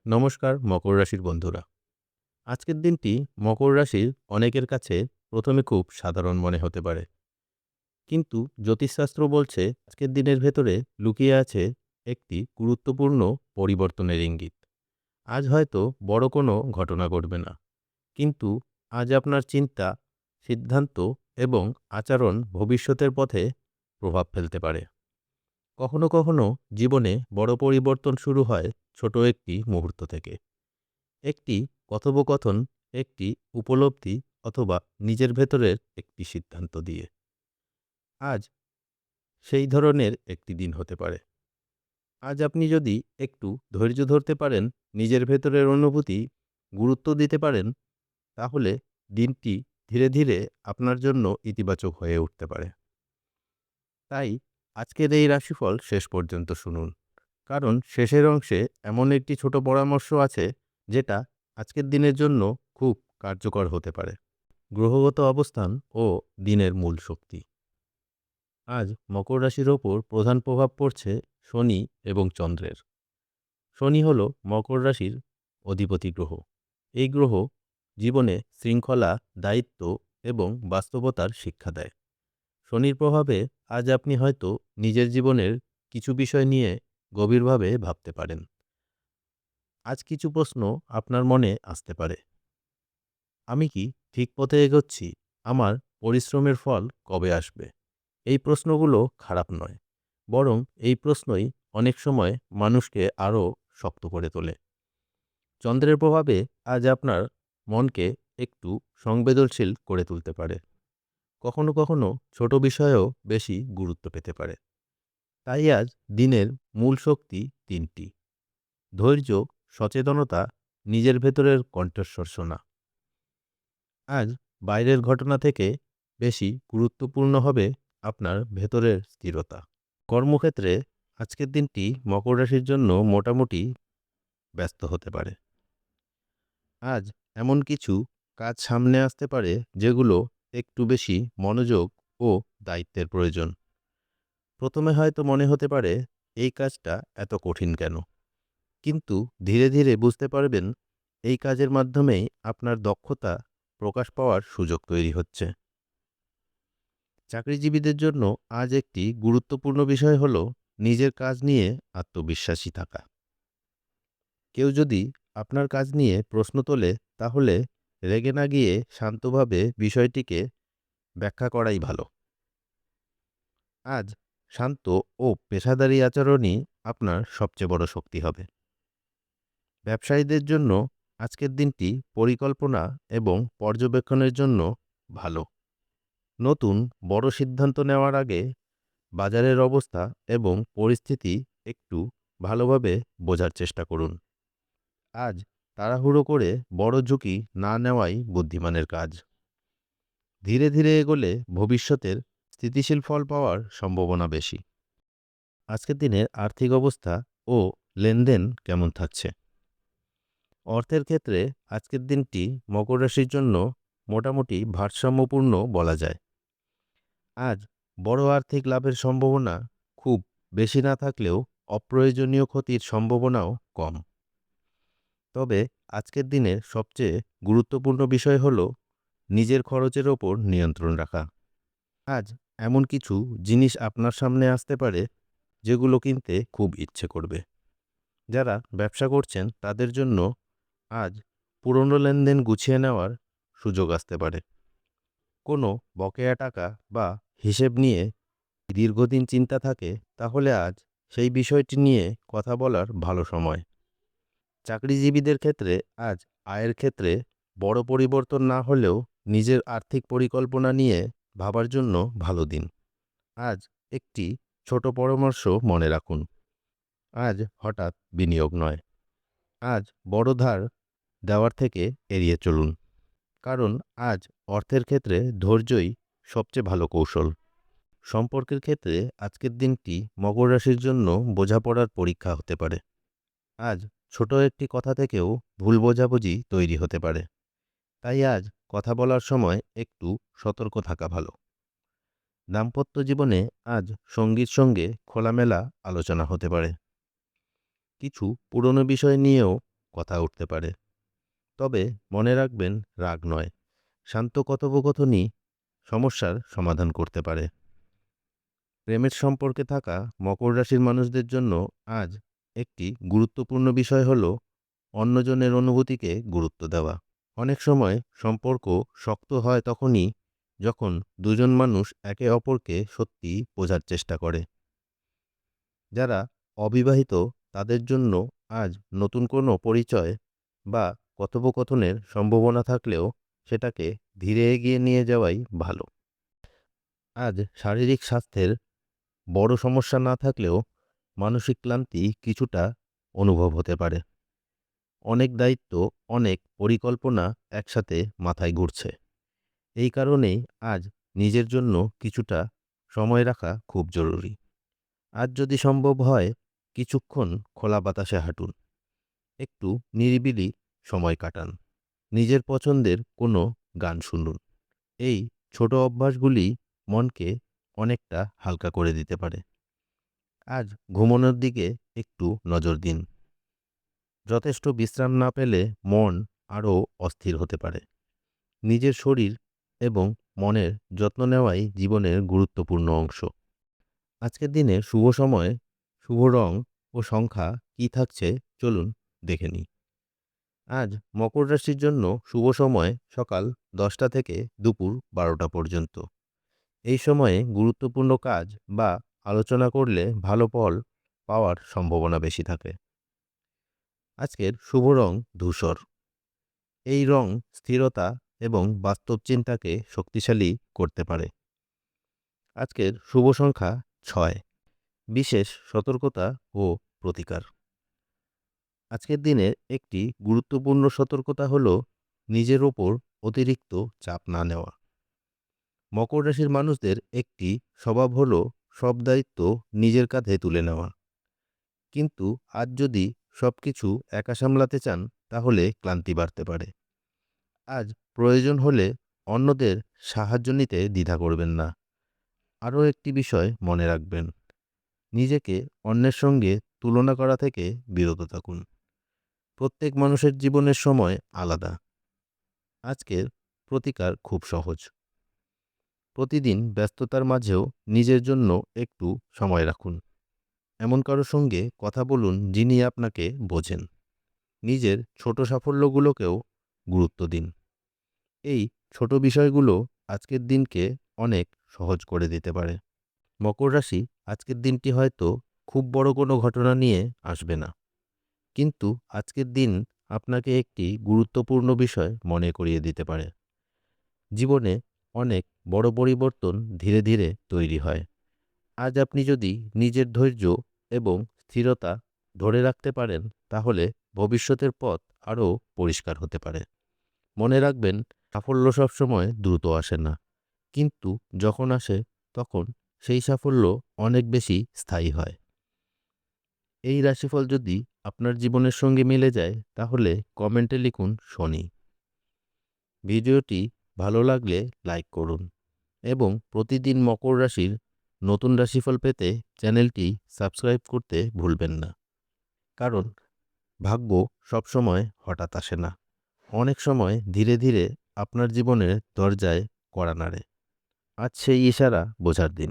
নমস্কার মকর রাশির বন্ধুরা। আজকের দিনটি মকর রাশির অনেকের কাছে প্রথমে খুব সাধারণ মনে হতে পারে, কিন্তু জ্যোতিষশাস্ত্র বলছে আজকের দিনের ভেতরে লুকিয়ে আছে একটি গুরুত্বপূর্ণ পরিবর্তনের ইঙ্গিত। আজ হয়তো বড় কোনো ঘটনা ঘটবে না, কিন্তু আজ আপনার চিন্তা, সিদ্ধান্ত এবং আচরণ ভবিষ্যতের পথে প্রভাব ফেলতে পারে। কখনো কখনো জীবনে বড় পরিবর্তন শুরু হয় ছোট একটি মুহূর্ত থেকে। একটি কথোপকথন, একটি উপলব্ধি অথবা নিজের ভেতরের একটি সিদ্ধান্ত দিয়ে। আজ সেই ধরনের একটি দিন হতে পারে। আজ আপনি যদি একটু ধৈর্য ধরতে পারেন, নিজের ভেতরের অনুভূতি গুরুত্ব দিতে পারেন, তাহলে দিনটি ধীরে ধীরে আপনার জন্য ইতিবাচক হয়ে উঠতে পারে। তাই আজকের এই রাশিফল শেষ পর্যন্ত শুনুন, কারণ শেষের অংশে এমন একটি ছোট পরামর্শ আছে যেটা আজকের দিনের জন্য খুব কার্যকর হতে পারে। গ্রহগত অবস্থান ও দিনের মূল শক্তি। আজ মকর রাশির ওপর প্রধান প্রভাব পড়ছে শনি এবং চন্দ্রের। শনি হল মকর রাশির অধিপতি গ্রহ। এই গ্রহ জীবনে শৃঙ্খলা, দায়িত্ব এবং বাস্তবতার শিক্ষা দেয়। শনির প্রভাবে আজ আপনি হয়তো নিজের জীবনের কিছু বিষয় নিয়ে গভীরভাবে ভাবতে পারেন। আজ কিছু প্রশ্ন আপনার মনে আসতে পারে। আমি কি ঠিক পথে এগোচ্ছি? আমার পরিশ্রমের ফল কবে আসবে? এই প্রশ্নগুলো খারাপ নয়, বরং এই প্রশ্নই অনেক সময় মানুষকে আরও শক্ত করে তোলে। চন্দ্রের প্রভাবে আজ আপনার মনকে একটু সংবেদনশীল করে তুলতে পারে। কখনো কখনো ছোট বিষয়েও বেশি গুরুত্ব পেতে পারে। তাই আজ দিনের মূল শক্তি তিনটি: ধৈর্য, সচেতনতা, নিজের ভেতরের কণ্ঠস্বর শোনা। আজ বাইরের ঘটনা থেকে বেশি গুরুত্বপূর্ণ হবে আপনার ভেতরের স্থিরতা। কর্মক্ষেত্রে আজকের দিনটি মকর রাশির জন্য মোটামুটি ব্যস্ত হতে পারে। আজ এমন কিছু কাজ সামনে আসতে পারে যেগুলো একটু বেশি মনোযোগ ও দায়িত্বের প্রয়োজন। প্রথমে হয়তো মনে হতে পারে এই কাজটা এত কঠিন কেন, কিন্তু ধীরে ধীরে বুঝতে পারবেন এই কাজের মাধ্যমেই আপনার দক্ষতা প্রকাশ পাওয়ার সুযোগ তৈরি হচ্ছে। চাকরিজীবীদের জন্য আজ একটি গুরুত্বপূর্ণ বিষয় হল নিজের কাজ নিয়ে আত্মবিশ্বাসী থাকা। কেউ যদি আপনার কাজ নিয়ে প্রশ্ন তোলে, তাহলে রেগে না গিয়ে শান্তভাবে বিষয়টিকে ব্যাখ্যা করাই ভালো। আজ শান্ত ও পেশাদারী আচরণই আপনার সবচেয়ে বড় শক্তি হবে। ব্যবসায়ীদের জন্য আজকের দিনটি পরিকল্পনা এবং পর্যবেক্ষণের জন্য ভালো। নতুন বড় সিদ্ধান্ত নেওয়ার আগে বাজারের অবস্থা এবং পরিস্থিতি একটু ভালোভাবে বোঝার চেষ্টা করুন। আজ তাড়াহুড়ো করে বড় ঝুঁকি না নেওয়াই বুদ্ধিমানের কাজ। ধীরে ধীরে এগোলে ভবিষ্যতের স্থিতিশীল ফল পাওয়ার সম্ভাবনা বেশি। আজকের দিনের আর্থিক অবস্থা ও লেনদেন কেমন থাকছে? অর্থের ক্ষেত্রে আজকের দিনটি মকর রাশির জন্য মোটামুটি ভারসাম্যপূর্ণ বলা যায়। আজ বড় আর্থিক লাভের সম্ভাবনা খুব বেশি না থাকলেও অপ্রয়োজনীয় ক্ষতির সম্ভাবনাও কম। তবে আজকের দিনের সবচেয়ে গুরুত্বপূর্ণ বিষয় হল নিজের খরচের ওপর নিয়ন্ত্রণ রাখা। আজ এমন কিছু জিনিস আপনার সামনে আসতে পারে যেগুলো কিনতে খুব ইচ্ছে করবে। যারা ব্যবসা করছেন তাদের জন্য আজ পুরনো লেনদেন গুছিয়ে নেওয়ার সুযোগ আসতে পারে। কোনো বকেয়া টাকা বা হিসেব নিয়ে দীর্ঘদিন চিন্তা থাকে, তাহলে আজ সেই বিষয়টি নিয়ে কথা বলার ভালো সময়। চাকরিজীবীদের ক্ষেত্রে আজ আয়ের ক্ষেত্রে বড় পরিবর্তন না হলেও নিজের আর্থিক পরিকল্পনা নিয়ে ভাবার জন্য ভালো দিন। আজ একটি ছোট পরামর্শ মনে রাখুন: আজ হঠাৎ বিনিয়োগ নয়। আজ বড় ধার দেওয়ার থেকে এড়িয়ে চলুন, কারণ আজ অর্থের ক্ষেত্রে ধৈর্যই সবচেয়ে ভালো কৌশল। সম্পর্কের ক্ষেত্রে আজকের দিনটি মকর রাশির জন্য বোঝাপড়ার পরীক্ষা হতে পারে। আজ ছোট একটি কথা থেকেও ভুল বোঝাবুঝি তৈরি হতে পারে। তাই আজ কথা বলার সময় একটু সতর্ক থাকা ভালো। দাম্পত্য জীবনে আজ সঙ্গীর সঙ্গে খোলামেলা আলোচনা হতে পারে। কিছু পুরনো বিষয় নিয়েও কথা উঠতে পারে। তবে মনে রাখবেন, রাগ নয়, শান্ত কথোপকথনই সমস্যার সমাধান করতে পারে। প্রেমের সম্পর্কে থাকা মকর রাশির মানুষদের জন্য আজ একটি গুরুত্বপূর্ণ বিষয় হল অন্যজনের অনুভূতিকে গুরুত্ব দেওয়া। অনেক সময় সম্পর্ক শক্ত হয় তখনই যখন দুজন মানুষ একে অপরকে সত্যি বোঝার চেষ্টা করে। যারা অবিবাহিত তাদের জন্য আজ নতুন কোনো পরিচয় বা কথোপকথনের সম্ভাবনা থাকলেও সেটাকে ধীরে এগিয়ে নিয়ে যাওয়াই ভালো। আজ শারীরিক স্বাস্থ্যের বড় সমস্যা না থাকলেও মানসিক ক্লান্তি কিছুটা অনুভব হতে পারে। অনেক দায়িত্ব, অনেক পরিকল্পনা একসাথে মাথায় ঘুরছে। এই কারণেই আজ নিজের জন্য কিছুটা সময় রাখা খুব জরুরি। আজ যদি সম্ভব হয় কিছুক্ষণ খোলা বাতাসে হাঁটুন, একটু নিরিবিলি সময় কাটান, নিজের পছন্দের কোনো গান শুনুন। এই ছোট অভ্যাসগুলি মনকে অনেকটা হালকা করে দিতে পারে। আজ ঘুমানোর দিকে একটু নজর দিন। যথেষ্ট বিশ্রাম না পেলে মন আরও অস্থির হতে পারে। নিজের শরীর এবং মনের যত্ন নেওয়াই জীবনের গুরুত্বপূর্ণ অংশ। আজকের দিনে শুভ সময়, শুভ রং ও সংখ্যা কী থাকছে চলুন দেখে নিই। আজ মকর রাশির জন্য শুভ সময় সকাল 10টা থেকে দুপুর 12টা পর্যন্ত। এই সময়ে গুরুত্বপূর্ণ কাজ বা আলোচনা করলে ভালো ফল পাওয়ার সম্ভাবনা বেশি থাকে। আজকের শুভ রং ধূসর। এই রং স্থিরতা এবং বাস্তব চিন্তাকে শক্তিশালী করতে পারে। আজকের শুভ সংখ্যা 6, বিশেষ সতর্কতা ও প্রতিকার। আজকের দিনে একটি গুরুত্বপূর্ণ সতর্কতা হল নিজের ওপর অতিরিক্ত চাপ না নেওয়া। মকর রাশির মানুষদের একটি স্বভাব হল সব দায়িত্ব নিজের কাঁধে তুলে নেওয়া। কিন্তু আজ যদি সবকিছু একা সামলাতে চান তাহলে ক্লান্তি বাড়তে পারে। আজ প্রয়োজন হলে অন্যদের সাহায্য নিতে দ্বিধা করবেন না। আরও একটি বিষয় মনে রাখবেন, নিজেকে অন্যের সঙ্গে তুলনা করা থেকে বিরত থাকুন। প্রত্যেক মানুষের জীবনের সময় আলাদা। আজকের প্রতিকার খুব সহজ। প্রতিদিন ব্যস্ততার মাঝেও নিজের জন্য একটু সময় রাখুন। এমন কারো সঙ্গে কথা বলুন যিনি আপনাকে বোঝেন। নিজের ছোট সাফল্যগুলোকেও গুরুত্ব দিন। এই ছোট বিষয়গুলো আজকের দিনকে অনেক সহজ করে দিতে পারে। মকর রাশি, আজকের দিনটি হয়তো খুব বড় কোনো ঘটনা নিয়ে আসবে না, কিন্তু আজকের দিন আপনাকে একটি গুরুত্বপূর্ণ বিষয় মনে করিয়ে দিতে পারে। জীবনে অনেক বড় পরিবর্তন ধীরে ধীরে তৈরি হয়। আজ আপনি যদি নিজের ধৈর্য এবং স্থিরতা ধরে রাখতে পারেন তাহলে ভবিষ্যতের পথ আরও পরিষ্কার হতে পারে। মনে রাখবেন, সাফল্য সবসময় দ্রুত আসে না, কিন্তু যখন আসে তখন সেই সাফল্য অনেক বেশি স্থায়ী হয়। এই রাশিফল যদি আপনার জীবনের সঙ্গে মিলে যায় তাহলে কমেন্টে লিখুন শনি। ভিডিওটি ভালো লাগলে লাইক করুন এবং প্রতিদিন মকর রাশির নতুন রাশিফল পেতে চ্যানেলটি সাবস্ক্রাইব করতে ভুলবেন না। কারণ ভাগ্য সবসময় হঠাৎ আসে না, অনেক সময় ধীরে ধীরে আপনার জীবনের দরজায় কড়া নাড়ে। আজ সেই ইশারা বোঝার দিন।